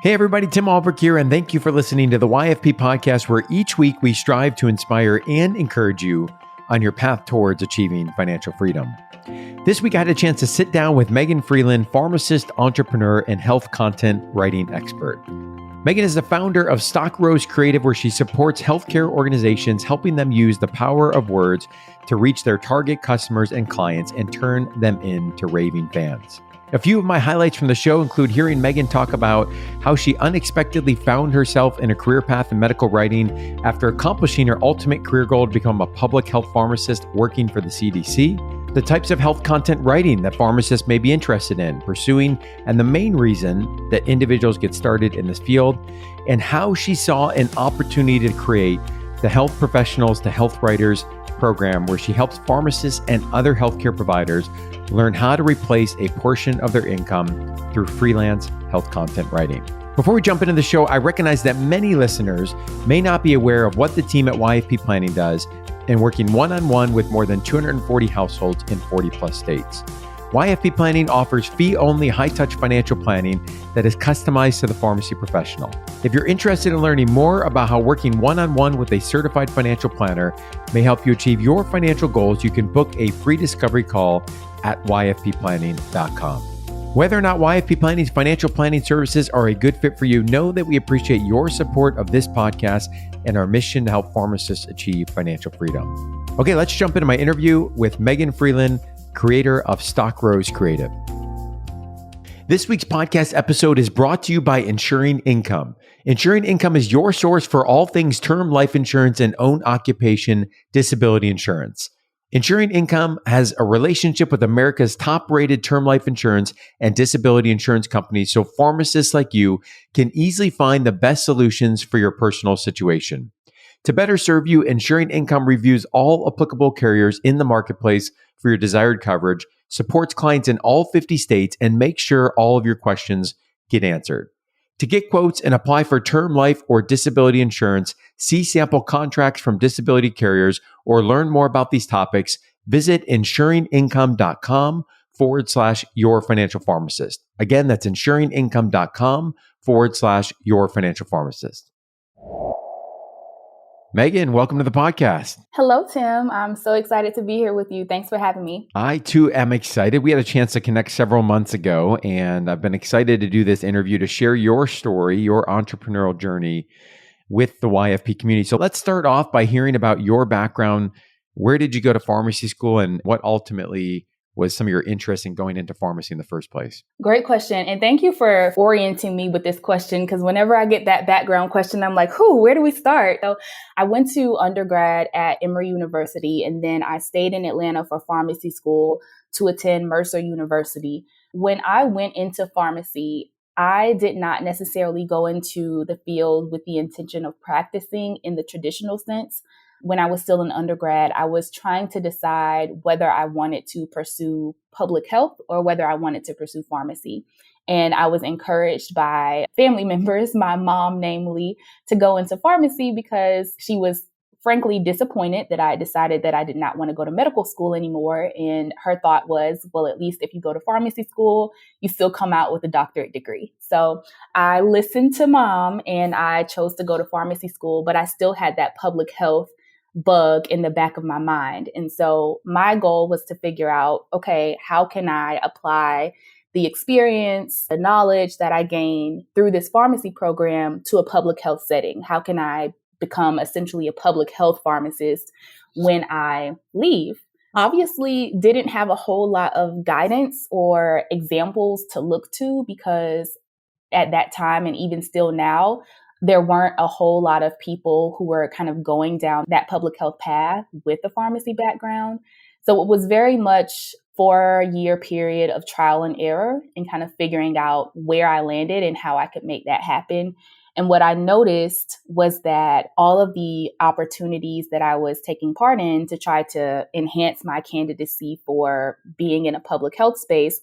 Hey everybody, Tim Albrecht here, and thank you for listening to the YFP podcast, where each week we strive to inspire and encourage you on your path towards achieving financial freedom. This week I had a chance to sit down with Megan Freeland, pharmacist, entrepreneur, and health content writing expert. Megan is the founder of Stock Rose Creative, where she supports healthcare organizations, helping them use the power of words to reach their target customers and clients and turn them into raving fans. A few of my highlights from the show include hearing Megan talk about how she unexpectedly found herself in a career path in medical writing after accomplishing her ultimate career goal to become a public health pharmacist working for the CDC, the types of health content writing that pharmacists may be interested in pursuing, and the main reason that individuals get started in this field, and how she saw an opportunity to create the Health Professionals to Health Writers program, where she helps pharmacists and other healthcare providers learn how to replace a portion of their income through freelance health content writing. Before we jump into the show, I recognize that many listeners may not be aware of what the team at YFP Planning does in working one-on-one with more than 240 households in 40 plus states. YFP Planning offers fee-only, high-touch financial planning that is customized to the pharmacy professional. If you're interested in learning more about how working one-on-one with a certified financial planner may help you achieve your financial goals, you can book a free discovery call at yfpplanning.com. Whether or not YFP Planning's financial planning services are a good fit for you, know that we appreciate your support of this podcast and our mission to help pharmacists achieve financial freedom. Okay, let's jump into my interview with Megan Freeland, creator of Stock Rose Creative. This week's podcast episode is brought to you by Insuring Income. Insuring Income is your source for all things term life insurance and own occupation disability insurance. Insuring Income has a relationship with America's top-rated term life insurance and disability insurance companies, so pharmacists like you can easily find the best solutions for your personal situation. To better serve you, Insuring Income reviews all applicable carriers in the marketplace for your desired coverage, supports clients in all 50 states, and makes sure all of your questions get answered. To get quotes and apply for term life or disability insurance, see sample contracts from disability carriers, or learn more about these topics, visit insuringincome.com/your financial pharmacist. Again, that's insuringincome.com/your financial pharmacist. Megan, welcome to the podcast. Hello, Tim. I'm so excited to be here with you. Thanks for having me. I too am excited. We had a chance to connect several months ago, and I've been excited to do this interview to share your story, your entrepreneurial journey with the YFP community. So let's start off by hearing about your background. Where did you go to pharmacy school, and what ultimately was some of your interest in going into pharmacy in the first place? Great question. And thank you for orienting me with this question, because whenever I get that background question, I'm like, where do we start? So I went to undergrad at Emory University, and then I stayed in Atlanta for pharmacy school to attend Mercer University. When I went into pharmacy, I did not necessarily go into the field with the intention of practicing in the traditional sense. When I was still an undergrad, I was trying to decide whether I wanted to pursue public health or whether I wanted to pursue pharmacy. And I was encouraged by family members, my mom namely, to go into pharmacy because she was frankly disappointed that I decided that I did not want to go to medical school anymore. And her thought was, well, at least if you go to pharmacy school, you still come out with a doctorate degree. So I listened to mom and I chose to go to pharmacy school, but I still had that public health bug in the back of my mind. And so my goal was to figure out, okay, how can I apply the experience, the knowledge that I gained through this pharmacy program to a public health setting? How can I become essentially a public health pharmacist when I leave? Obviously, didn't have a whole lot of guidance or examples to look to, because at that time, and even still now, there weren't a whole lot of people who were kind of going down that public health path with a pharmacy background. So it was very much 4-year period of trial and error and kind of figuring out where I landed and how I could make that happen. And what I noticed was that all of the opportunities that I was taking part in to try to enhance my candidacy for being in a public health space,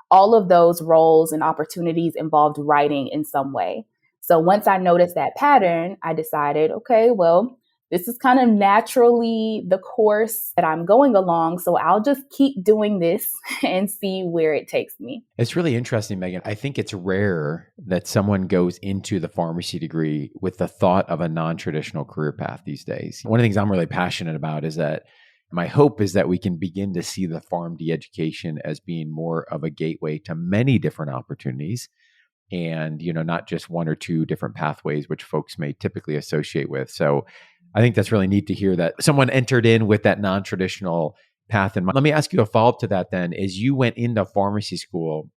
all of those roles and opportunities involved writing in some way. So once I noticed that pattern, I decided, okay, well, this is kind of naturally the course that I'm going along. So I'll just keep doing this and see where it takes me. It's really interesting, Megan. I think it's rare that someone goes into the pharmacy degree with the thought of a non-traditional career path these days. One of the things I'm really passionate about is that my hope is that we can begin to see the PharmD education as being more of a gateway to many different opportunities and, not just one or two different pathways, which folks may typically associate with. So I think that's really neat to hear that someone entered in with that non-traditional path in mind. Let me ask you a follow-up to that then. As you went into pharmacy school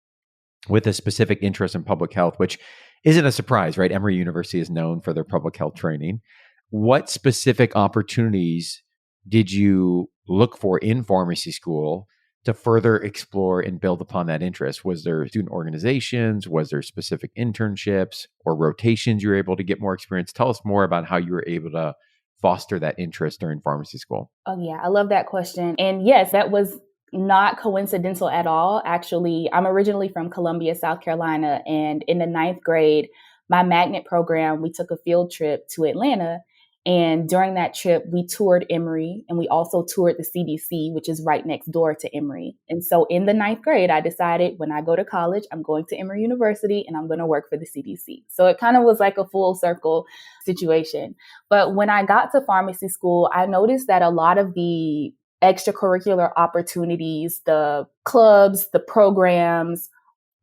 with a specific interest in public health, which isn't a surprise, right? Emory University is known for their public health training. What specific opportunities did you look for in pharmacy school to further explore and build upon that interest? Was there student organizations? Was there specific internships or rotations you were able to get more experience? Tell us more about how you were able to foster that interest during pharmacy school. Oh, yeah. I love that question. And yes, that was not coincidental at all. Actually, I'm originally from Columbia, South Carolina. And in the 9th grade, my magnet program, we took a field trip to Atlanta. And during that trip, we toured Emory and we also toured the CDC, which is right next door to Emory. And so in the 9th grade, I decided when I go to college, I'm going to Emory University and I'm going to work for the CDC. So it kind of was like a full circle situation. But when I got to pharmacy school, I noticed that a lot of the extracurricular opportunities, the clubs, the programs,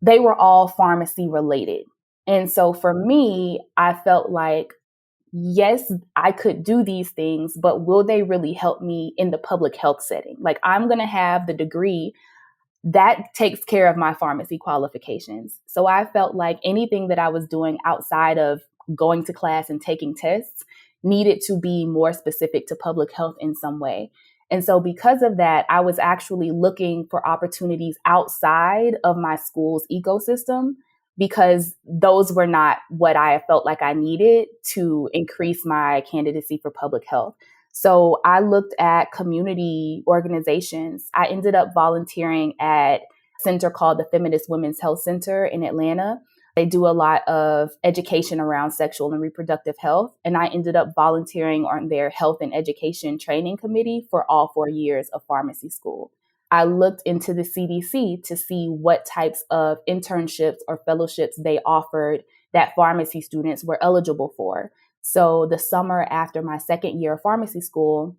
they were all pharmacy related. And so for me, I felt like, yes, I could do these things, but will they really help me in the public health setting? Like I'm going to have the degree that takes care of my pharmacy qualifications. So I felt like anything that I was doing outside of going to class and taking tests needed to be more specific to public health in some way. And so because of that, I was actually looking for opportunities outside of my school's ecosystem, because those were not what I felt like I needed to increase my candidacy for public health. So I looked at community organizations. I ended up volunteering at a center called the Feminist Women's Health Center in Atlanta. They do a lot of education around sexual and reproductive health. And I ended up volunteering on their health and education training committee for all 4 years of pharmacy school. I looked into the CDC to see what types of internships or fellowships they offered that pharmacy students were eligible for. So the summer after my 2nd year of pharmacy school,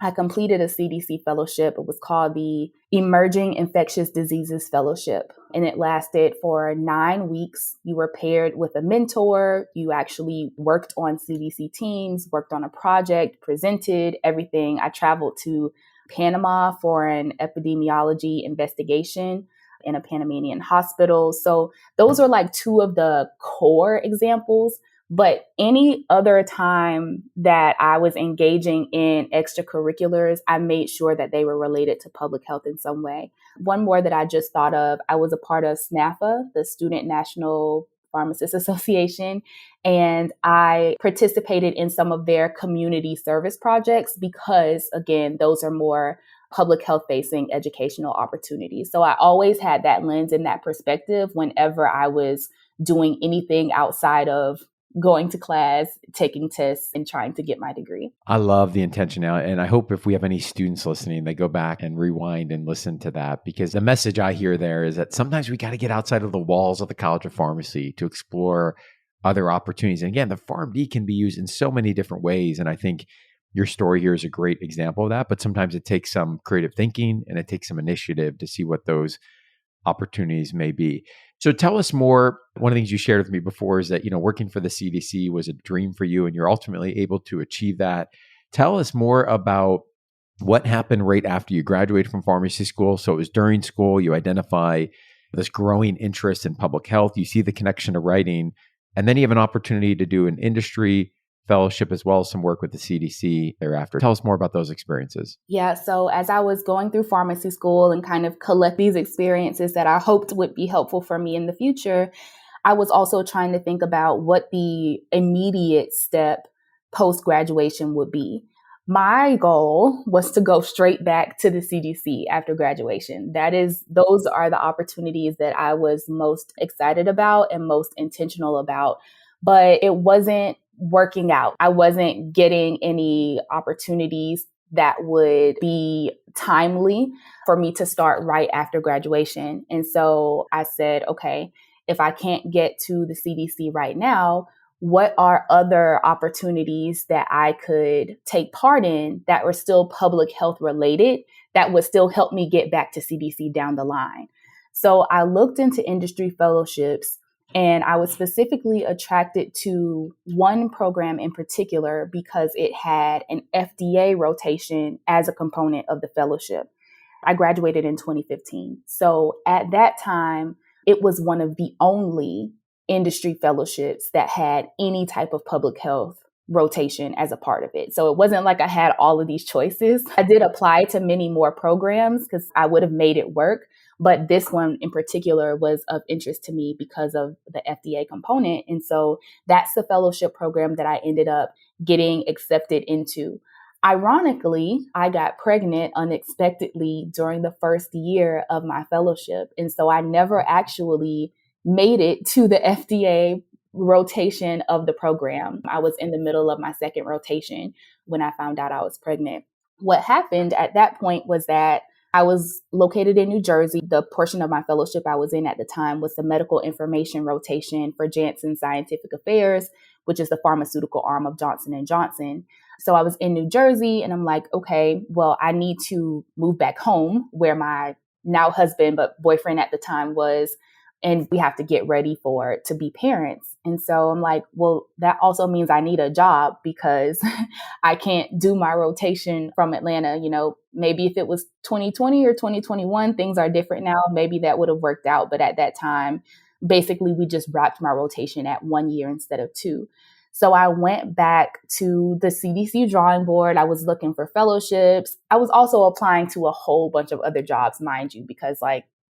I completed a CDC fellowship. It was called the Emerging Infectious Diseases Fellowship, and it lasted for 9 weeks. You were paired with a mentor. You actually worked on CDC teams, worked on a project, presented everything. I traveled to Panama for an epidemiology investigation in a Panamanian hospital. So those are like 2 of the core examples. But any other time that I was engaging in extracurriculars, I made sure that they were related to public health in some way. One more that I just thought of, I was a part of SNAFA, the Student National Pharmacists Association, and I participated in some of their community service projects because, again, those are more public health facing educational opportunities. So I always had that lens and that perspective whenever I was doing anything outside of going to class, taking tests, and trying to get my degree. I love the intentionality. And I hope if we have any students listening, they go back and rewind and listen to that, because the message I hear there is that sometimes we got to get outside of the walls of the College of Pharmacy to explore other opportunities. And again, the PharmD can be used in so many different ways. And I think your story here is a great example of that. But sometimes it takes some creative thinking and it takes some initiative to see what those opportunities may be. So tell us more. One of the things you shared with me before is that, working for the CDC was a dream for you and you're ultimately able to achieve that. Tell us more about what happened right after you graduated from pharmacy school. So it was during school, you identify this growing interest in public health, you see the connection to writing, and then you have an opportunity to do an industry fellowship as well as some work with the CDC thereafter. Tell us more about those experiences. Yeah, so as I was going through pharmacy school and kind of collect these experiences that I hoped would be helpful for me in the future, I was also trying to think about what the immediate step post-graduation would be. My goal was to go straight back to the CDC after graduation. Those are the opportunities that I was most excited about and most intentional about. But it wasn't working out. I wasn't getting any opportunities that would be timely for me to start right after graduation. And so I said, okay, if I can't get to the CDC right now, what are other opportunities that I could take part in that were still public health related that would still help me get back to CDC down the line? So I looked into industry fellowships, and I was specifically attracted to one program in particular because it had an FDA rotation as a component of the fellowship. I graduated in 2015. So at that time, it was one of the only industry fellowships that had any type of public health rotation as a part of it. So it wasn't like I had all of these choices. I did apply to many more programs because I would have made it work. But this one in particular was of interest to me because of the FDA component. And so that's the fellowship program that I ended up getting accepted into. Ironically, I got pregnant unexpectedly during the first year of my fellowship. And so I never actually made it to the FDA rotation of the program. I was in the middle of my second rotation when I found out I was pregnant. What happened at that point was that I was located in New Jersey. The portion of my fellowship I was in at the time was the medical information rotation for Janssen Scientific Affairs, which is the pharmaceutical arm of Johnson & Johnson. So I was in New Jersey and I'm like, okay, well, I need to move back home where my now husband, but boyfriend at the time was, and we have to get ready to be parents. And so I'm like, well, that also means I need a job because I can't do my rotation from Atlanta. You know, maybe if it was 2020 or 2021, things are different now. Maybe that would have worked out. But at that time, basically, we just wrapped my rotation at 1 year instead of 2. So I went back to the CDC drawing board. I was looking for fellowships. I was also applying to a whole bunch of other jobs, mind you, because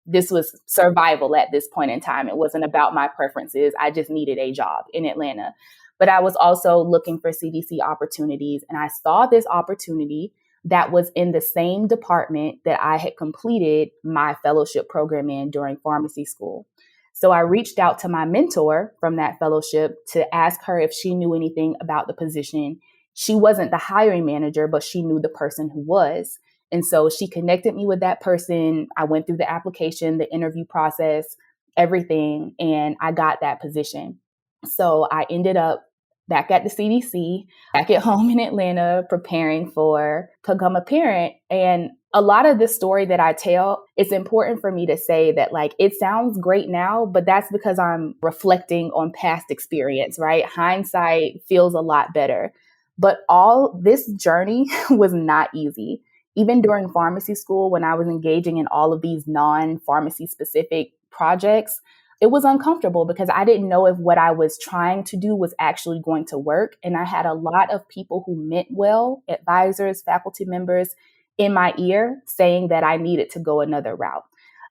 this was survival at this point in time. It wasn't about my preferences. I just needed a job in Atlanta. But I was also looking for CDC opportunities. And I saw this opportunity that was in the same department that I had completed my fellowship program in during pharmacy school. So I reached out to my mentor from that fellowship to ask her if she knew anything about the position. She wasn't the hiring manager, but she knew the person who was. And so she connected me with that person. I went through the application, the interview process, everything, and I got that position. So I ended up back at the CDC, back at home in Atlanta, preparing to become a parent. And a lot of this story that I tell, it's important for me to say that it sounds great now, but that's because I'm reflecting on past experience, right? Hindsight feels a lot better. But all this journey was not easy. Even during pharmacy school, when I was engaging in all of these non-pharmacy specific projects, it was uncomfortable because I didn't know if what I was trying to do was actually going to work. And I had a lot of people who meant well, advisors, faculty members in my ear saying that I needed to go another route.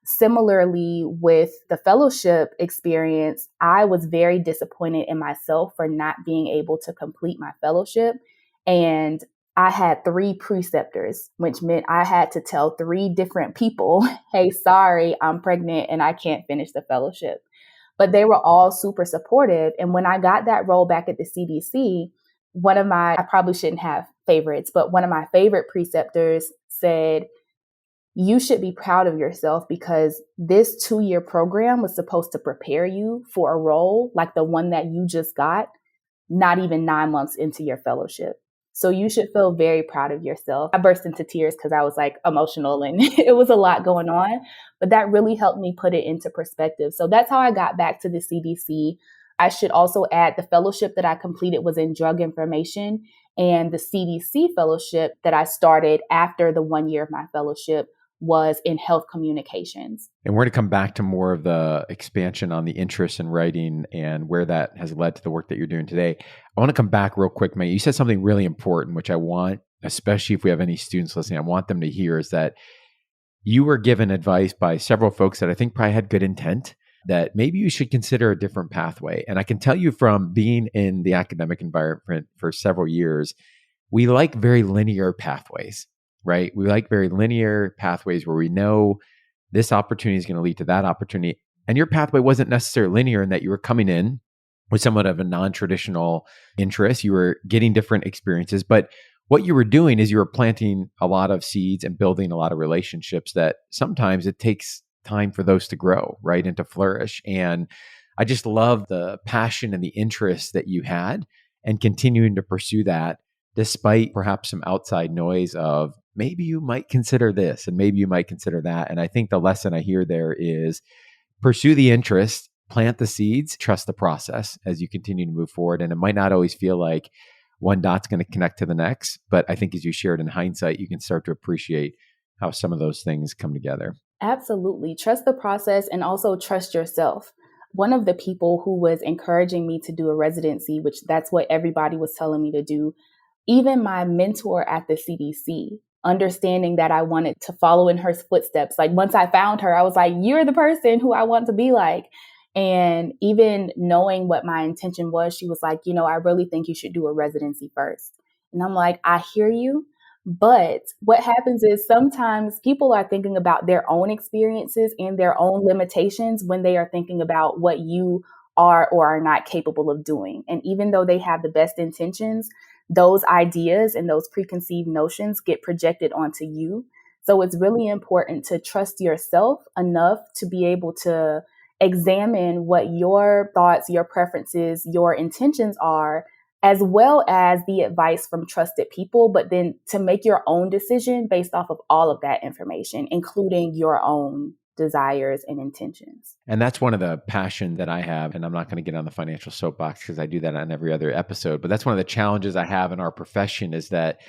Similarly, with the fellowship experience, I was very disappointed in myself for not being able to complete my fellowship. And I had 3 preceptors, which meant I had to tell 3 different people, hey, sorry, I'm pregnant and I can't finish the fellowship. But they were all super supportive. And when I got that role back at the CDC, I probably shouldn't have favorites, but one of my favorite preceptors said, you should be proud of yourself because this 2-year program was supposed to prepare you for a role like the one that you just got, not even 9 months into your fellowship. So you should feel very proud of yourself. I burst into tears because I was emotional and it was a lot going on, but that really helped me put it into perspective. So that's how I got back to the CDC. I should also add the fellowship that I completed was in drug information, and the CDC fellowship that I started after the 1 year of my fellowship was in health communications. And we're going to come back to more of the expansion on the interest in writing and where that has led to the work that you're doing today. I want to come back real quick, May. You said something really important, which I want, especially if we have any students listening, I want them to hear, is that you were given advice by several folks that I think probably had good intent that maybe you should consider a different pathway. And I can tell you from being in the academic environment for several years, we like very linear pathways. Right? We like very linear pathways where we know this opportunity is going to lead to that opportunity. And your pathway wasn't necessarily linear in that you were coming in with somewhat of a non-traditional interest. You were getting different experiences, but what you were doing is you were planting a lot of seeds and building a lot of relationships that sometimes it takes time for those to grow, right, and to flourish. And I just love the passion and the interest that you had and continuing to pursue that despite perhaps some outside noise of maybe you might consider this and maybe you might consider that. And I think the lesson I hear there is pursue the interest, plant the seeds, trust the process as you continue to move forward. And it might not always feel like one dot's going to connect to the next, but I think as you shared in hindsight, you can start to appreciate how some of those things come together. Absolutely. Trust the process and also trust yourself. One of the people who was encouraging me to do a residency, which that's what everybody was telling me to do, even my mentor at the CDC, understanding that I wanted to follow in her footsteps. Like once I found her, I was like, you're the person who I want to be like. And even knowing what my intention was, she was like, I really think you should do a residency first. And I'm like, I hear you. But what happens is sometimes people are thinking about their own experiences and their own limitations when they are thinking about what you are or are not capable of doing. And even though they have the best intentions, those ideas and those preconceived notions get projected onto you. So it's really important to trust yourself enough to be able to examine what your thoughts, your preferences, your intentions are, as well as the advice from trusted people, but then to make your own decision based off of all of that information, including your own desires and intentions. And that's one of the passion that I have. And I'm not going to get on the financial soapbox because I do that on every other episode. But that's one of the challenges I have in our profession is that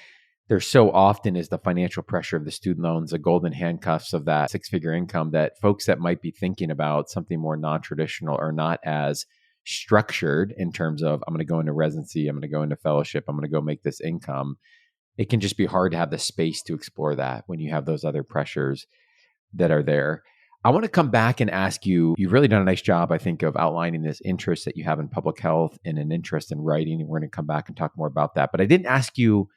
there so often is the financial pressure of the student loans, the golden handcuffs of that six-figure income, that folks that might be thinking about something more non-traditional or not as structured in terms of, I'm going to go into residency, I'm going to go into fellowship, I'm going to go make this income. It can just be hard to have the space to explore that when you have those other pressures that are there. I want to come back and ask you, you've really done a nice job, I think, of outlining this interest that you have in public health and an interest in writing. And we're going to come back and talk more about that. But I didn't ask you,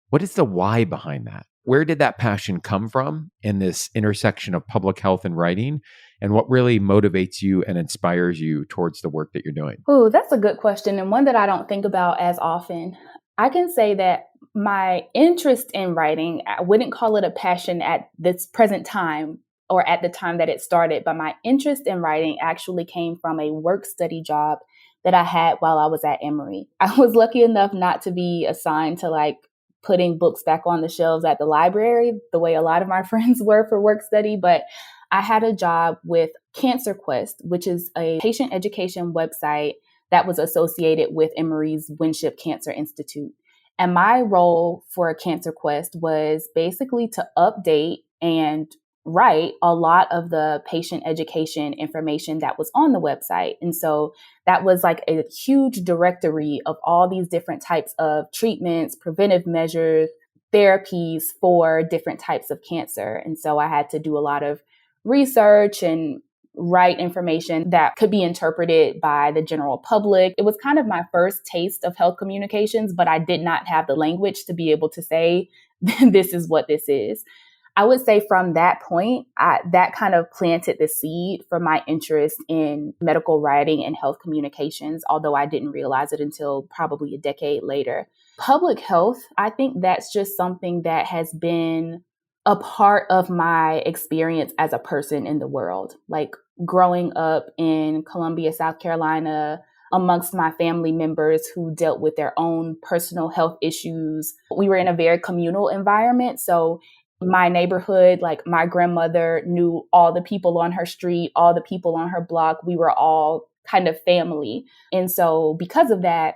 what is the why behind that? Where did that passion come from in this intersection of public health and writing? And what really motivates you and inspires you towards the work that you're doing? Oh, that's a good question, and one that I don't think about as often. I can say that my interest in writing, I wouldn't call it a passion at this present time or at the time that it started, but my interest in writing actually came from a work study job that I had while I was at Emory. I was lucky enough not to be assigned to putting books back on the shelves at the library the way a lot of my friends were for work study, but I had a job with Cancer Quest, which is a patient education website that was associated with Emory's Winship Cancer Institute. And my role for Cancer Quest was basically to update and write a lot of the patient education information that was on the website. And so that was like a huge directory of all these different types of treatments, preventive measures, therapies for different types of cancer. And so I had to do a lot of research and write information that could be interpreted by the general public. It was kind of my first taste of health communications, but I did not have the language to be able to say, this is what this is. I would say from that point, that kind of planted the seed for my interest in medical writing and health communications, although I didn't realize it until probably a decade later. Public health, I think that's just something that has been a part of my experience as a person in the world. Like growing up in Columbia, South Carolina, amongst my family members who dealt with their own personal health issues. We were in a very communal environment. So my neighborhood, like my grandmother knew all the people on her street, all the people on her block. We were all kind of family. And so because of that,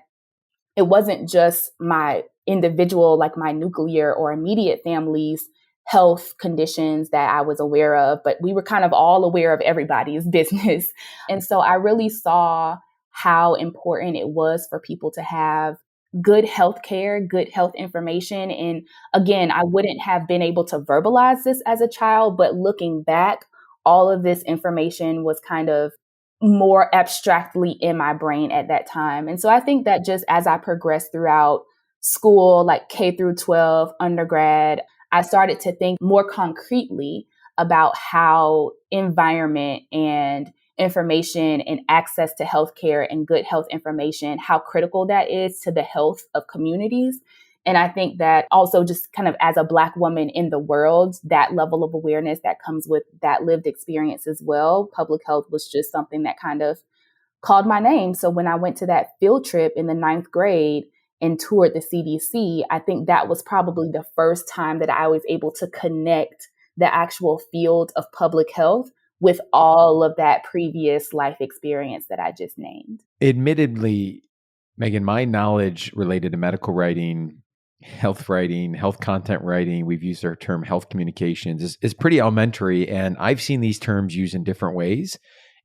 it wasn't just my individual, like my nuclear or immediate family's health conditions that I was aware of, but we were kind of all aware of everybody's business. And so I really saw how important it was for people to have good health care, good health information. And again, I wouldn't have been able to verbalize this as a child, but looking back, all of this information was kind of more abstractly in my brain at that time. And so I think that just as I progressed throughout school, like K through 12, undergrad, I started to think more concretely about how environment and information and access to healthcare and good health information, how critical that is to the health of communities. And I think that also just kind of as a Black woman in the world, that level of awareness that comes with that lived experience as well. Public health was just something that kind of called my name. So when I went to that field trip in the 9th grade and toured the CDC, I think that was probably the first time that I was able to connect the actual field of public health with all of that previous life experience that I just named. Admittedly, Megan, my knowledge related to medical writing, health content writing, we've used our term health communications, is pretty elementary. And I've seen these terms used in different ways.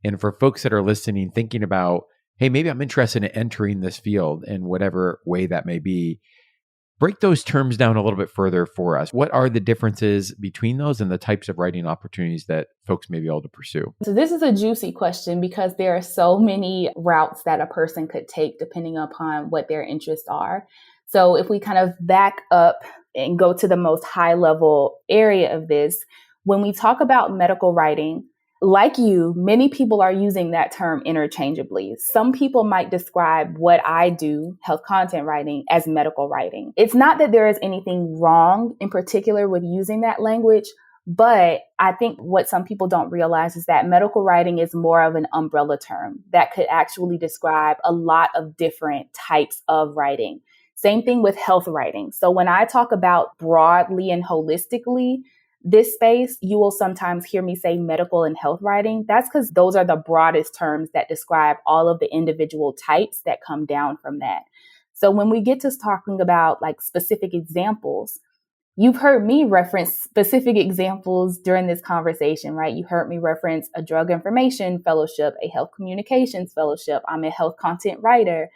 And for folks that are listening, thinking about, hey, maybe I'm interested in entering this field in whatever way that may be, break those terms down a little bit further for us. What are the differences between those and the types of writing opportunities that folks may be able to pursue? So this is a juicy question because there are so many routes that a person could take depending upon what their interests are. So if we kind of back up and go to the most high level area of this, when we talk about medical writing, like you, many people are using that term interchangeably. Some people might describe what I do, health content writing, as medical writing. It's not that there is anything wrong in particular with using that language, but I think what some people don't realize is that medical writing is more of an umbrella term that could actually describe a lot of different types of writing. Same thing with health writing. So when I talk about broadly and holistically, this space, you will sometimes hear me say medical and health writing. That's because those are the broadest terms that describe all of the individual types that come down from that. So when we get to talking about like specific examples, you've heard me reference specific examples during this conversation, right? You heard me reference a drug information fellowship, a health communications fellowship. I'm a health content writer.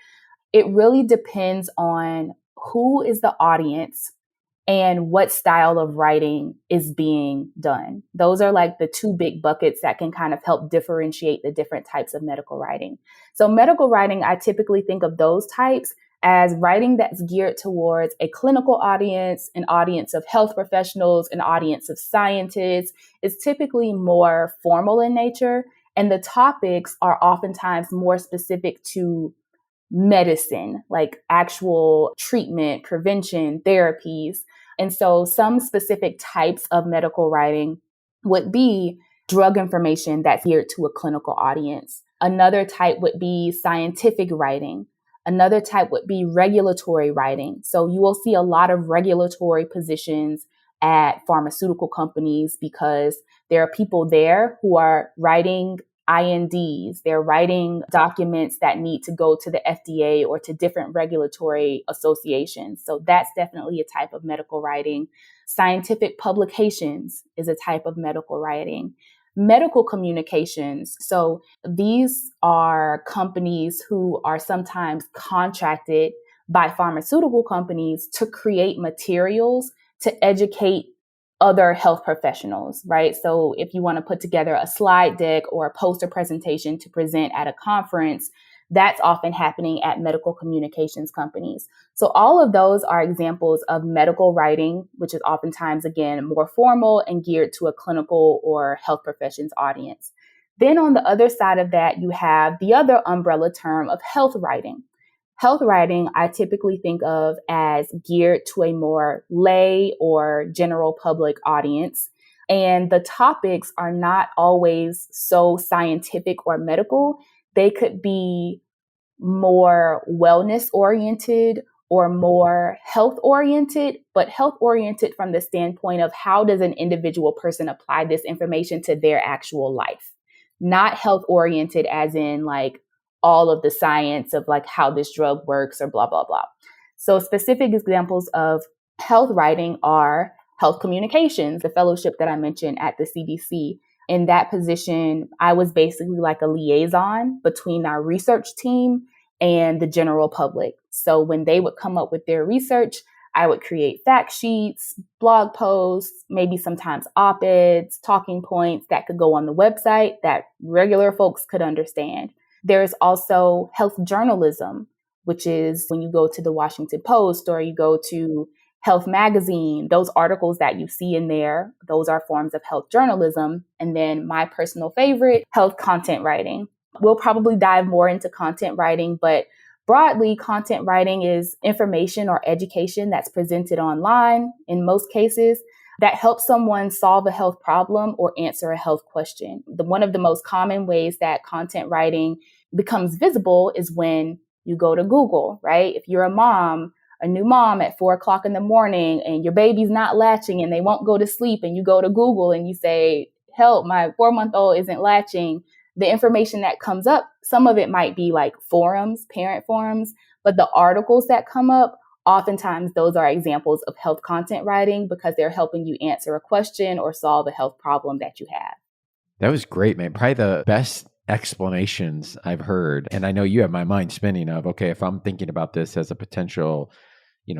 It really depends on who is the audience and what style of writing is being done. Those are like the two big buckets that can kind of help differentiate the different types of medical writing. So medical writing, I typically think of those types as writing that's geared towards a clinical audience, an audience of health professionals, an audience of scientists. It's typically more formal in nature, and the topics are oftentimes more specific to medicine, like actual treatment, prevention, therapies. And so some specific types of medical writing would be drug information that's geared to a clinical audience. Another type would be scientific writing. Another type would be regulatory writing. So you will see a lot of regulatory positions at pharmaceutical companies because there are people there who are writing INDs, they're writing documents that need to go to the FDA or to different regulatory associations. So that's definitely a type of medical writing. Scientific publications is a type of medical writing. Medical communications. So these are companies who are sometimes contracted by pharmaceutical companies to create materials to educate other health professionals, right? So if you want to put together a slide deck or a poster presentation to present at a conference, that's often happening at medical communications companies. So all of those are examples of medical writing, which is oftentimes, again, more formal and geared to a clinical or health professions audience. Then on the other side of that, you have the other umbrella term of health writing. Health writing, I typically think of as geared to a more lay or general public audience. And the topics are not always so scientific or medical. They could be more wellness oriented or more health oriented, but health oriented from the standpoint of how does an individual person apply this information to their actual life? Not health oriented as in like all of the science of like how this drug works or blah, blah, blah. So specific examples of health writing are health communications, the fellowship that I mentioned at the CDC. In that position, I was basically like a liaison between our research team and the general public. So when they would come up with their research, I would create fact sheets, blog posts, maybe sometimes op-eds, talking points that could go on the website that regular folks could understand. There's also health journalism, which is when you go to the Washington Post or you go to Health Magazine, those articles that you see in there, those are forms of health journalism. And then my personal favorite, health content writing. We'll probably dive more into content writing, but broadly, content writing is information or education that's presented online in most cases that helps someone solve a health problem or answer a health question. One of the most common ways that content writing becomes visible is when you go to Google, right? If you're a new mom at 4 o'clock in the morning and your baby's not latching and they won't go to sleep, and you go to Google and you say, help, my 4-month-old isn't latching. The information that comes up, some of it might be like forums, parent forums, but the articles that come up, oftentimes those are examples of health content writing because they're helping you answer a question or solve a health problem that you have. That was great, man. Probably the best explanations I've heard. And I know you have my mind spinning of, okay, if I'm thinking about this as a potential,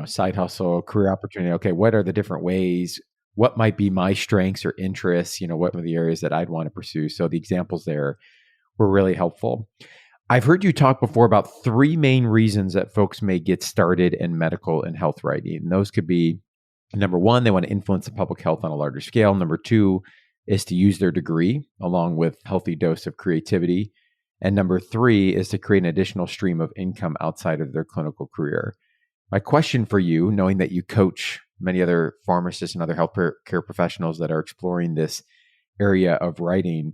side hustle, career opportunity, okay, what are the different ways? What might be my strengths or interests? What are the areas that I'd want to pursue? So the examples there were really helpful. I've heard you talk before about 3 main reasons that folks may get started in medical and health writing. And those could be, number 1, they want to influence the public health on a larger scale. Number 2 is to use their degree along with healthy dose of creativity. And number 3 is to create an additional stream of income outside of their clinical career. My question for you, knowing that you coach many other pharmacists and other healthcare professionals that are exploring this area of writing,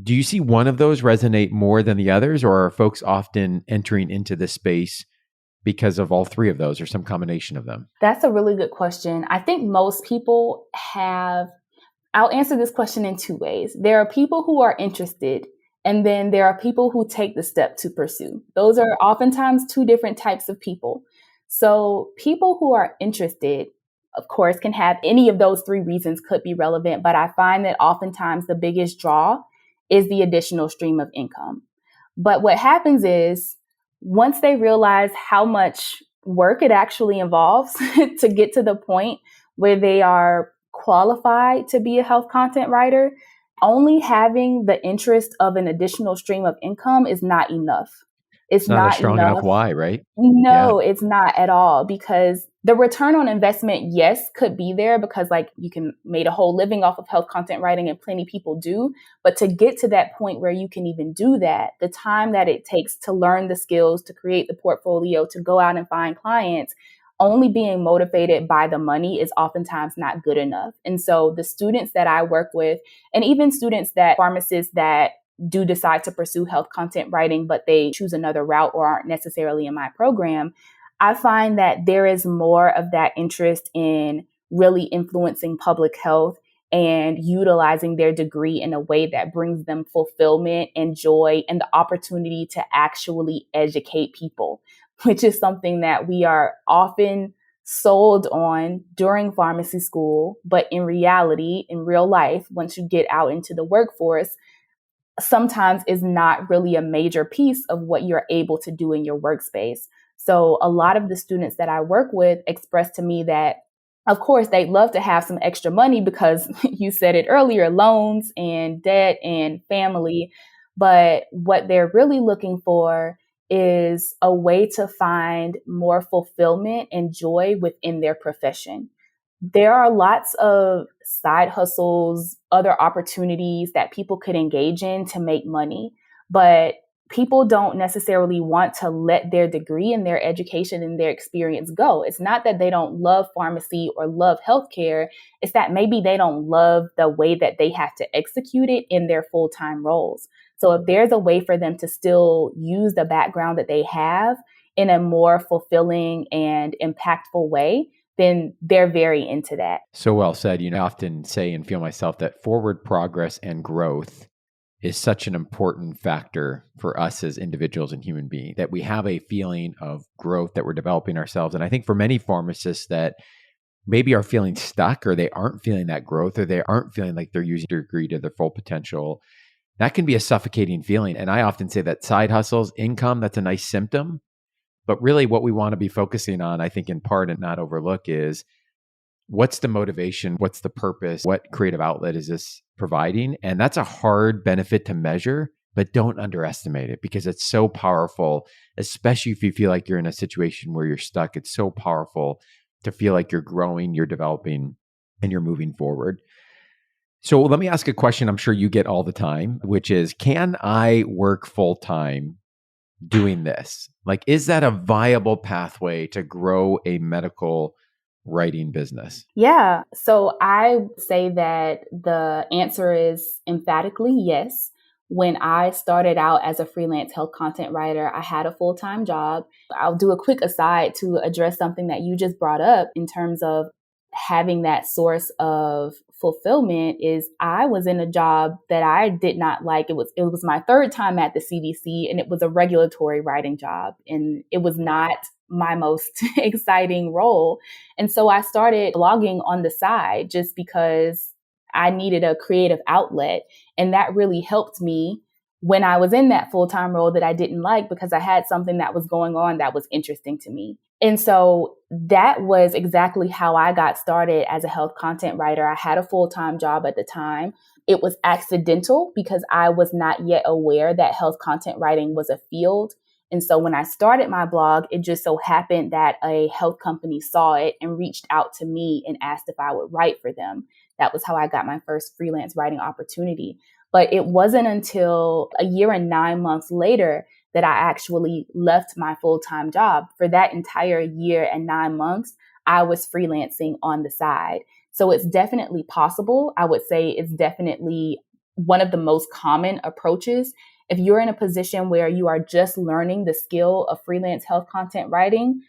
do you see one of those resonate more than the others, or are folks often entering into this space because of all 3 of those or some combination of them? That's a really good question. I think most people I'll answer this question in 2 ways. There are people who are interested, and then there are people who take the step to pursue. Those are oftentimes 2 different types of people. So people who are interested, of course, can have any of those 3 reasons could be relevant, but I find that oftentimes the biggest draw is the additional stream of income. But what happens is once they realize how much work it actually involves to get to the point where they are qualified to be a health content writer, only having the interest of an additional stream of income is not enough. It's not a strong enough why, right? No, It's not at all, because the return on investment, yes, could be there because you can make a whole living off of health content writing, and plenty of people do. But to get to that point where you can even do that, the time that it takes to learn the skills, to create the portfolio, to go out and find clients, only being motivated by the money is oftentimes not good enough. And so the students that I work with, and even pharmacists that do decide to pursue health content writing, but they choose another route or aren't necessarily in my program, I find that there is more of that interest in really influencing public health and utilizing their degree in a way that brings them fulfillment and joy and the opportunity to actually educate people, which is something that we are often sold on during pharmacy school. But in reality, in real life, once you get out into the workforce, sometimes is not really a major piece of what you're able to do in your workspace. So a lot of the students that I work with express to me that, of course, they'd love to have some extra money because you said it earlier, loans and debt and family. But what they're really looking for is a way to find more fulfillment and joy within their profession. There are lots of side hustles, other opportunities that people could engage in to make money, but people don't necessarily want to let their degree and their education and their experience go. It's not that they don't love pharmacy or love healthcare. It's that maybe they don't love the way that they have to execute it in their full-time roles. So if there's a way for them to still use the background that they have in a more fulfilling and impactful way, then they're very into that. So well said. I often say and feel myself that forward progress and growth is such an important factor for us as individuals and human beings, that we have a feeling of growth, that we're developing ourselves. And I think for many pharmacists that maybe are feeling stuck, or they aren't feeling that growth, or they aren't feeling like they're using their degree to their full potential, that can be a suffocating feeling. And I often say that side hustles, income, that's a nice symptom. But really what we want to be focusing on, I think in part and not overlook, is what's the motivation? What's the purpose? What creative outlet is this providing? And that's a hard benefit to measure, but don't underestimate it because it's so powerful, especially if you feel like you're in a situation where you're stuck. It's so powerful to feel like you're growing, you're developing, and you're moving forward. So let me ask a question I'm sure you get all the time, which is, can I work full time doing this? Like, is that a viable pathway to grow a medical writing business? Yeah. So I say that the answer is emphatically yes. When I started out as a freelance health content writer, I had a full-time job. I'll do a quick aside to address something that you just brought up in terms of having that source of fulfillment. Is I was in a job that I did not like. It was my third time at the CDC, and it was a regulatory writing job, and it was not my most exciting role. And so I started blogging on the side just because I needed a creative outlet. And that really helped me when I was in that full-time role that I didn't like, because I had something that was going on that was interesting to me. And so that was exactly how I got started as a health content writer. I had a full-time job at the time. It was accidental because I was not yet aware that health content writing was a field. And so when I started my blog, it just so happened that a health company saw it and reached out to me and asked if I would write for them. That was how I got my first freelance writing opportunity. But it wasn't until a year and 9 months later that I actually left my full-time job. For that entire year and 9 months, I was freelancing on the side. So it's definitely possible. I would say it's definitely one of the most common approaches. If you're in a position where you are just learning the skill of freelance health content writing,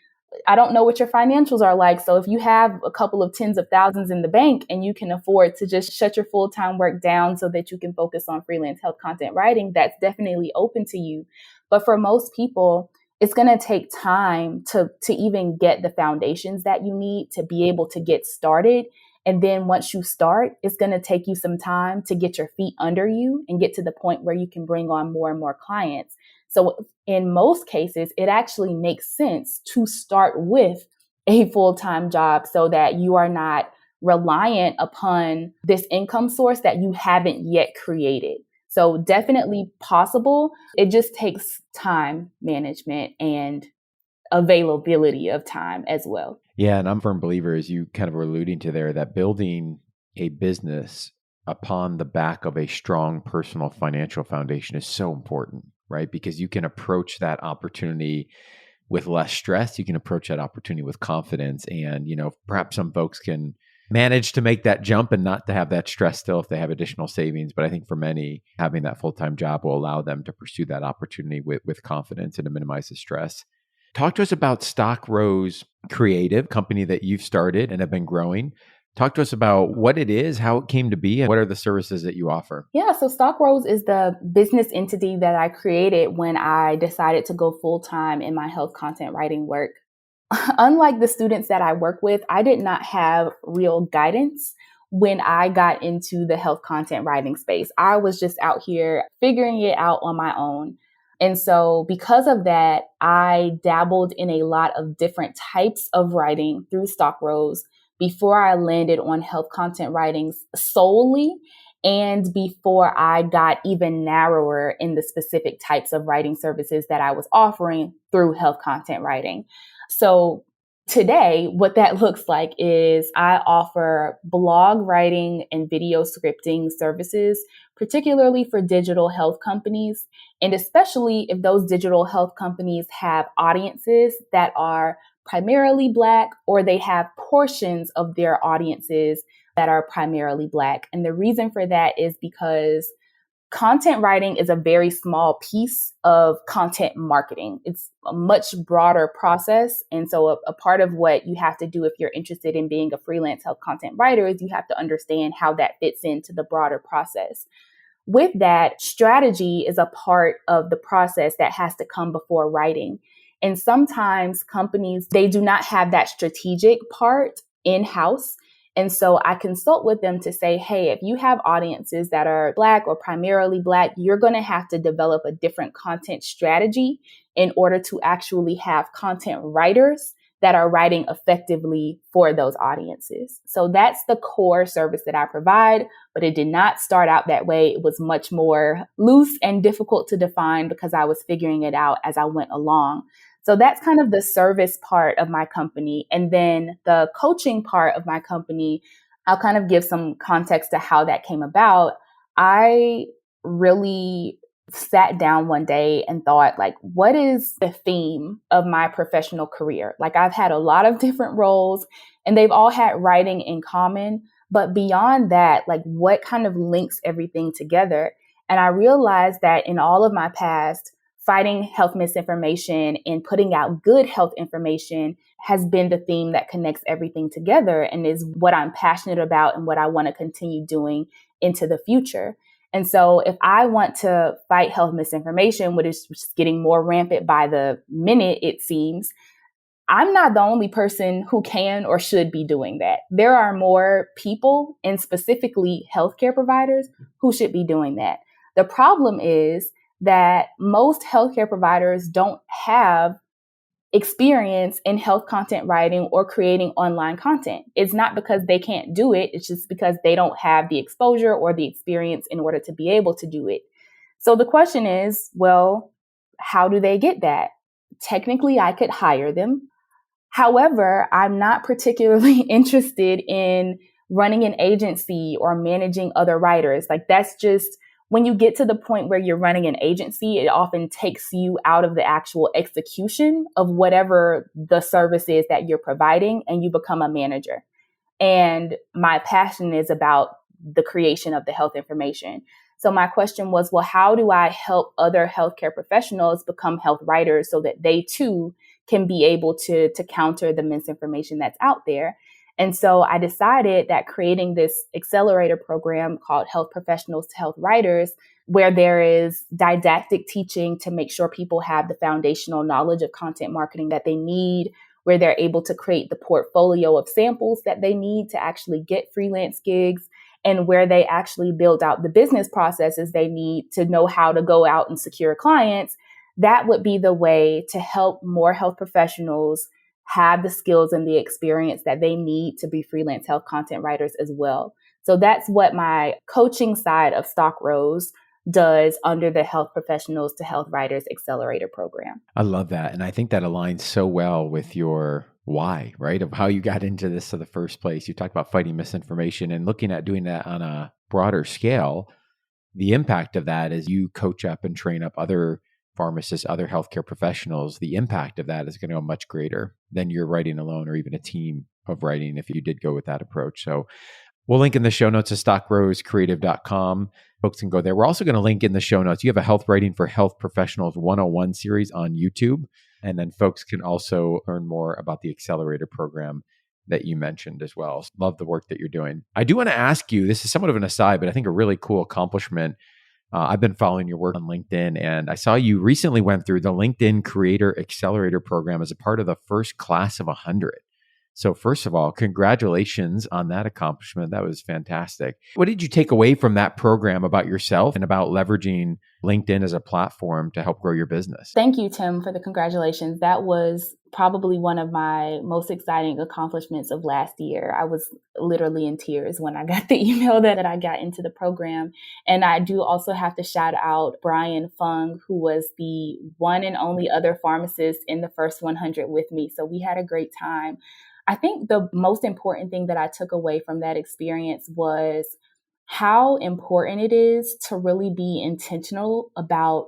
I don't know what your financials are like. So if you have a couple of tens of thousands in the bank and you can afford to just shut your full-time work down so that you can focus on freelance health content writing, that's definitely open to you. But for most people, it's going to take time to even get the foundations that you need to be able to get started. And then once you start, it's going to take you some time to get your feet under you and get to the point where you can bring on more and more clients. So in most cases, it actually makes sense to start with a full-time job so that you are not reliant upon this income source that you haven't yet created. So definitely possible. It just takes time management and availability of time as well. Yeah, and I'm a firm believer, as you kind of were alluding to there, that building a business upon the back of a strong personal financial foundation is so important, right? Because you can approach that opportunity with less stress. You can approach that opportunity with confidence. And, perhaps some folks can manage to make that jump and not to have that stress still if they have additional savings. But I think for many, having that full-time job will allow them to pursue that opportunity with confidence and to minimize the stress. Talk to us about Stock Rose Creative, company that you've started and have been growing. Talk to us about what it is, how it came to be, and what are the services that you offer? Yeah, so Stock Rose is the business entity that I created when I decided to go full-time in my health content writing work. Unlike the students that I work with, I did not have real guidance when I got into the health content writing space. I was just out here figuring it out on my own. And so because of that, I dabbled in a lot of different types of writing through Stock Rose before I landed on health content writing solely, and before I got even narrower in the specific types of writing services that I was offering through health content writing. So today, what that looks like is I offer blog writing and video scripting services, particularly for digital health companies, and especially if those digital health companies have audiences that are primarily Black, or they have portions of their audiences that are primarily Black. And the reason for that is because content writing is a very small piece of content marketing. It's a much broader process. And so a part of what you have to do if you're interested in being a freelance health content writer is you have to understand how that fits into the broader process. With that, strategy is a part of the process that has to come before writing. And sometimes companies, they do not have that strategic part in-house. And so I consult with them to say, hey, if you have audiences that are Black or primarily Black, you're going to have to develop a different content strategy in order to actually have content writers that are writing effectively for those audiences. So that's the core service that I provide, but it did not start out that way. It was much more loose and difficult to define because I was figuring it out as I went along. So that's kind of the service part of my company. And then the coaching part of my company, I'll kind of give some context to how that came about. I really sat down one day and thought, like, what is the theme of my professional career? Like, I've had a lot of different roles and they've all had writing in common. But beyond that, like, what kind of links everything together? And I realized that in all of my past, fighting health misinformation and putting out good health information has been the theme that connects everything together and is what I'm passionate about and what I want to continue doing into the future. And so if I want to fight health misinformation, which is just getting more rampant by the minute, it seems, I'm not the only person who can or should be doing that. There are more people, and specifically healthcare providers, who should be doing that. The problem is that most healthcare providers don't have experience in health content writing or creating online content. It's not because they can't do it. It's just because they don't have the exposure or the experience in order to be able to do it. So the question is, well, how do they get that? Technically, I could hire them. However, I'm not particularly interested in running an agency or managing other writers. Like, that's just, when you get to the point where you're running an agency, it often takes you out of the actual execution of whatever the service is that you're providing, and you become a manager. And my passion is about the creation of the health information. So my question was, well, how do I help other healthcare professionals become health writers so that they too can be able to counter the misinformation that's out there? And so I decided that creating this Accelerator program called Health Professionals to Health Writers, where there is didactic teaching to make sure people have the foundational knowledge of content marketing that they need, where they're able to create the portfolio of samples that they need to actually get freelance gigs, and where they actually build out the business processes they need to know how to go out and secure clients. That would be the way to help more health professionals have the skills and the experience that they need to be freelance health content writers as well. So that's what my coaching side of Stock Rose does under the Health Professionals to Health Writers Accelerator program. I love that. And I think that aligns so well with your why, right? Of how you got into this in the first place. You talked about fighting misinformation and looking at doing that on a broader scale. The impact of that is you coach up and train up other pharmacists, other healthcare professionals. The impact of that is going to go much greater than you're writing alone, or even a team of writing if you did go with that approach. So we'll link in the show notes to stockrosecreative.com. Folks can go there. We're also going to link in the show notes. You have a Health Writing for Health Professionals 101 series on YouTube. And then folks can also learn more about the Accelerator program that you mentioned as well. Love the work that you're doing. I do want to ask you, this is somewhat of an aside, but I think a really cool accomplishment. I've been following your work on LinkedIn, and I saw you recently went through the LinkedIn Creator Accelerator program as a part of the first class of 100. So first of all, congratulations on that accomplishment. That was fantastic. What did you take away from that program about yourself and about leveraging LinkedIn as a platform to help grow your business? Thank you, Tim, for the congratulations. That was probably one of my most exciting accomplishments of last year. I was literally in tears when I got the email that I got into the program. And I do also have to shout out Brian Fung, who was the one and only other pharmacist in the first 100 with me. So we had a great time. I think the most important thing that I took away from that experience was how important it is to really be intentional about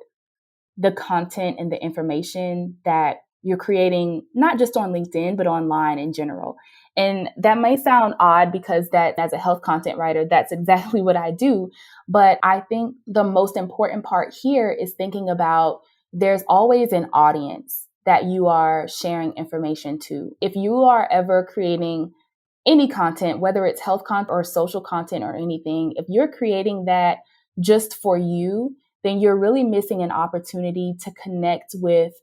the content and the information that you're creating, not just on LinkedIn, but online in general. And that may sound odd because that as a health content writer, that's exactly what I do. But I think the most important part here is thinking about there's always an audience that you are sharing information to. If you are ever creating any content, whether it's health content or social content or anything, if you're creating that just for you, then you're really missing an opportunity to connect with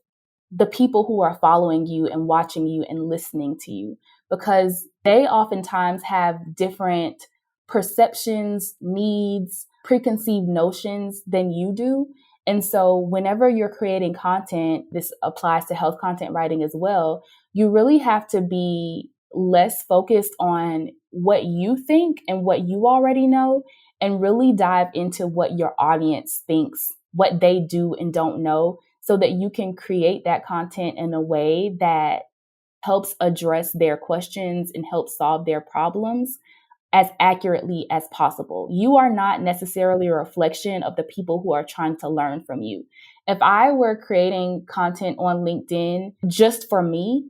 the people who are following you and watching you and listening to you, because they oftentimes have different perceptions, needs, preconceived notions than you do. And so whenever you're creating content, this applies to health content writing as well, you really have to be less focused on what you think and what you already know, and really dive into what your audience thinks, what they do and don't know, so that you can create that content in a way that helps address their questions and help solve their problems as accurately as possible. You are not necessarily a reflection of the people who are trying to learn from you. If I were creating content on LinkedIn just for me,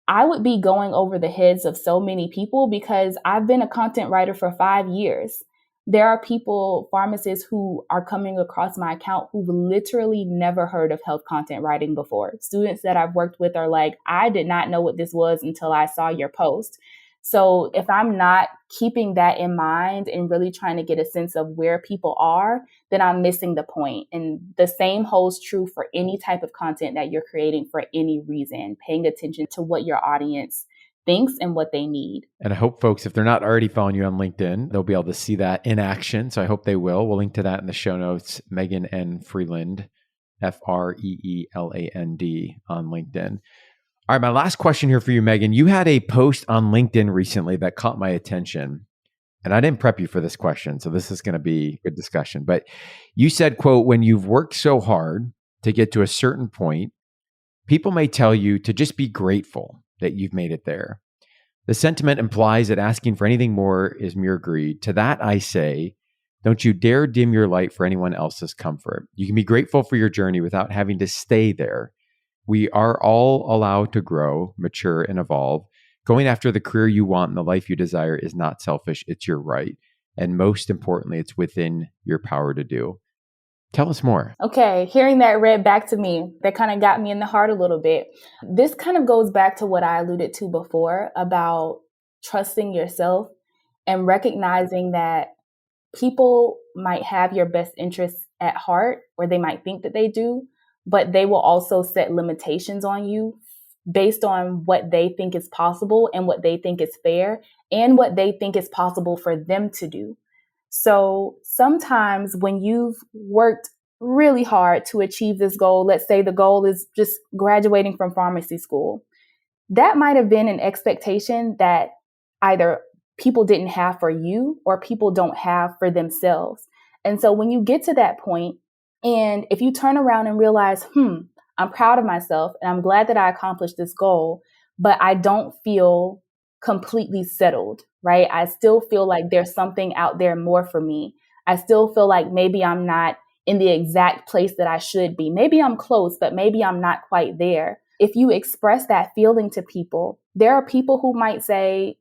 I would be going over the heads of so many people because I've been a content writer for 5 years. There are people, pharmacists, who are coming across my account who've literally never heard of health content writing before. Students that I've worked with are like, I did not know what this was until I saw your post. So if I'm not keeping that in mind and really trying to get a sense of where people are, then I'm missing the point. And the same holds true for any type of content that you're creating for any reason, paying attention to what your audience thinks and what they need. And I hope folks, if they're not already following you on LinkedIn, they'll be able to see that in action. So I hope they will. We'll link to that in the show notes. Megan N. Freeland, Freeland on LinkedIn. All right, my last question here for you, Megan. You had a post on LinkedIn recently that caught my attention, and I didn't prep you for this question, so this is going to be a good discussion. But you said, quote, when you've worked so hard to get to a certain point, people may tell you to just be grateful that you've made it there. The sentiment implies that asking for anything more is mere greed. To that, I say, don't you dare dim your light for anyone else's comfort. You can be grateful for your journey without having to stay there. We are all allowed to grow, mature, and evolve. Going after the career you want and the life you desire is not selfish. It's your right. And most importantly, it's within your power to do. Tell us more. Okay, hearing that read back to me, that kind of got me in the heart a little bit. This kind of goes back to what I alluded to before about trusting yourself and recognizing that people might have your best interests at heart, or they might think that they do, but they will also set limitations on you based on what they think is possible and what they think is fair and what they think is possible for them to do. So sometimes when you've worked really hard to achieve this goal, let's say the goal is just graduating from pharmacy school, that might have been an expectation that either people didn't have for you or people don't have for themselves. And so when you get to that point, and if you turn around and realize, I'm proud of myself and I'm glad that I accomplished this goal, but I don't feel completely settled, right? I still feel like there's something out there more for me. I still feel like maybe I'm not in the exact place that I should be. Maybe I'm close, but maybe I'm not quite there. If you express that feeling to people, there are people who might say,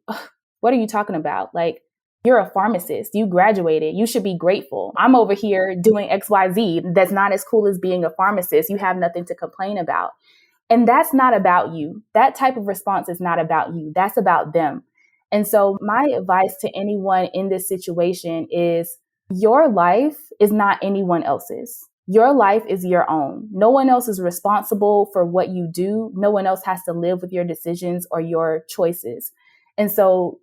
what are you talking about? Like, you're a pharmacist. You graduated. You should be grateful. I'm over here doing XYZ. That's not as cool as being a pharmacist. You have nothing to complain about. And that's not about you. That type of response is not about you. That's about them. And so my advice to anyone in this situation is your life is not anyone else's. Your life is your own. No one else is responsible for what you do. No one else has to live with your decisions or your choices. And so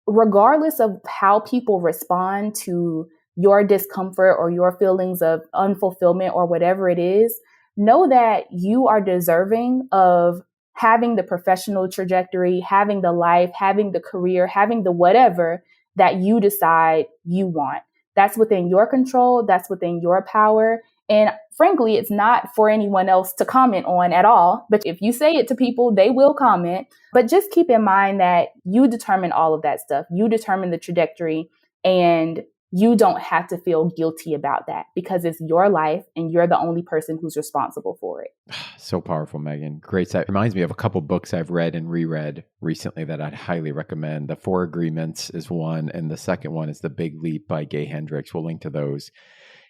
regardless of how people respond to your discomfort or your feelings of unfulfillment or whatever it is, know that you are deserving of having the professional trajectory, having the life, having the career, having the whatever that you decide you want. That's within your control. That's within your power. And frankly, it's not for anyone else to comment on at all. But if you say it to people, they will comment. But just keep in mind that you determine all of that stuff. You determine the trajectory, and you don't have to feel guilty about that because it's your life and you're the only person who's responsible for it. So powerful, Megan. Great. That reminds me of a couple books I've read and reread recently that I'd highly recommend. The 4 Agreements is one, and the second one is The Big Leap by Gay Hendricks. We'll link to those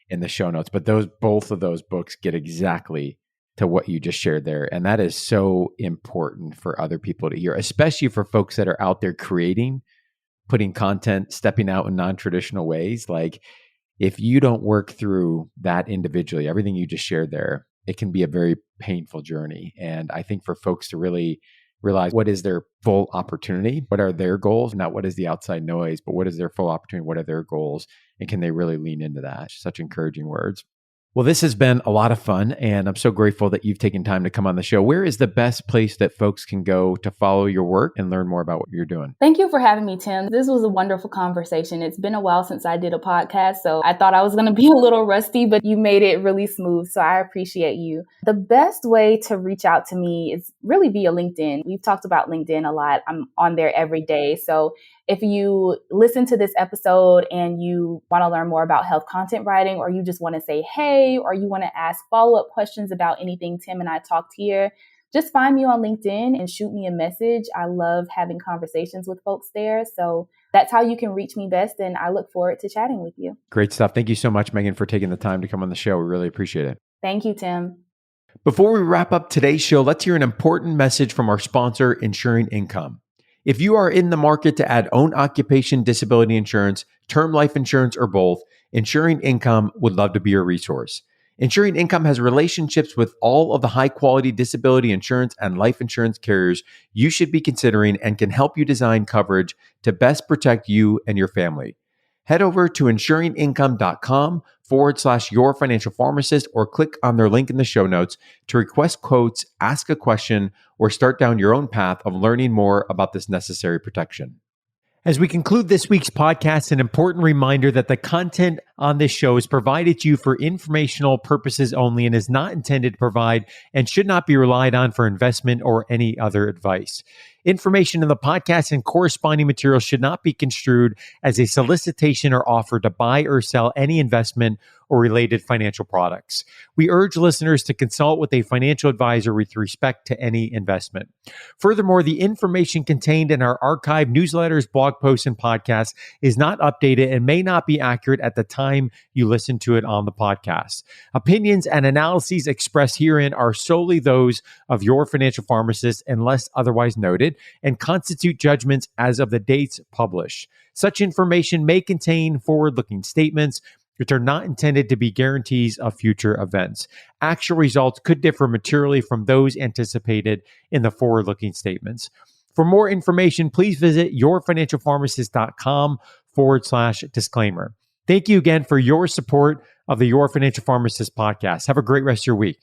in the show notes. But both of those books get exactly to what you just shared there. And that is so important for other people to hear, especially for folks that are out there creating, putting content, stepping out in non-traditional ways. Like, if you don't work through that individually, everything you just shared there, it can be a very painful journey. And I think for folks to really realize what is their full opportunity, what are their goals, not what is the outside noise, but what is their full opportunity, what are their goals, and can they really lean into that? Such encouraging words. Well, this has been a lot of fun, and I'm so grateful that you've taken time to come on the show. Where is the best place that folks can go to follow your work and learn more about what you're doing? Thank you for having me, Tim. This was a wonderful conversation. It's been a while since I did a podcast, so I thought I was going to be a little rusty, but you made it really smooth, so I appreciate you. The best way to reach out to me is really via LinkedIn. We've talked about LinkedIn a lot. I'm on there every day, so if you listen to this episode and you want to learn more about health content writing, or you just want to say, hey, or you want to ask follow-up questions about anything Tim and I talked here, just find me on LinkedIn and shoot me a message. I love having conversations with folks there. So that's how you can reach me best. And I look forward to chatting with you. Great stuff. Thank you so much, Megan, for taking the time to come on the show. We really appreciate it. Thank you, Tim. Before we wrap up today's show, let's hear an important message from our sponsor, Insuring Income. If you are in the market to add own occupation disability insurance, term life insurance, or both, Insuring Income would love to be your resource. Insuring Income has relationships with all of the high-quality disability insurance and life insurance carriers you should be considering and can help you design coverage to best protect you and your family. Head over to insuringincome.com/your financial pharmacist or click on their link in the show notes to request quotes, ask a question, or start down your own path of learning more about this necessary protection. As we conclude this week's podcast, an important reminder that the content on this show is provided to you for informational purposes only and is not intended to provide and should not be relied on for investment or any other advice. Information in the podcast and corresponding materials should not be construed as a solicitation or offer to buy or sell any investment or related financial products. We urge listeners to consult with a financial advisor with respect to any investment. Furthermore, the information contained in our archived newsletters, blog posts, and podcasts is not updated and may not be accurate at the time you listen to it on the podcast. Opinions and analyses expressed herein are solely those of your financial pharmacist unless otherwise noted, and constitute judgments as of the dates published. Such information may contain forward-looking statements which are not intended to be guarantees of future events. Actual results could differ materially from those anticipated in the forward-looking statements. For more information, please visit yourfinancialpharmacist.com/disclaimer. Thank you again for your support of the Your Financial Pharmacist podcast. Have a great rest of your week.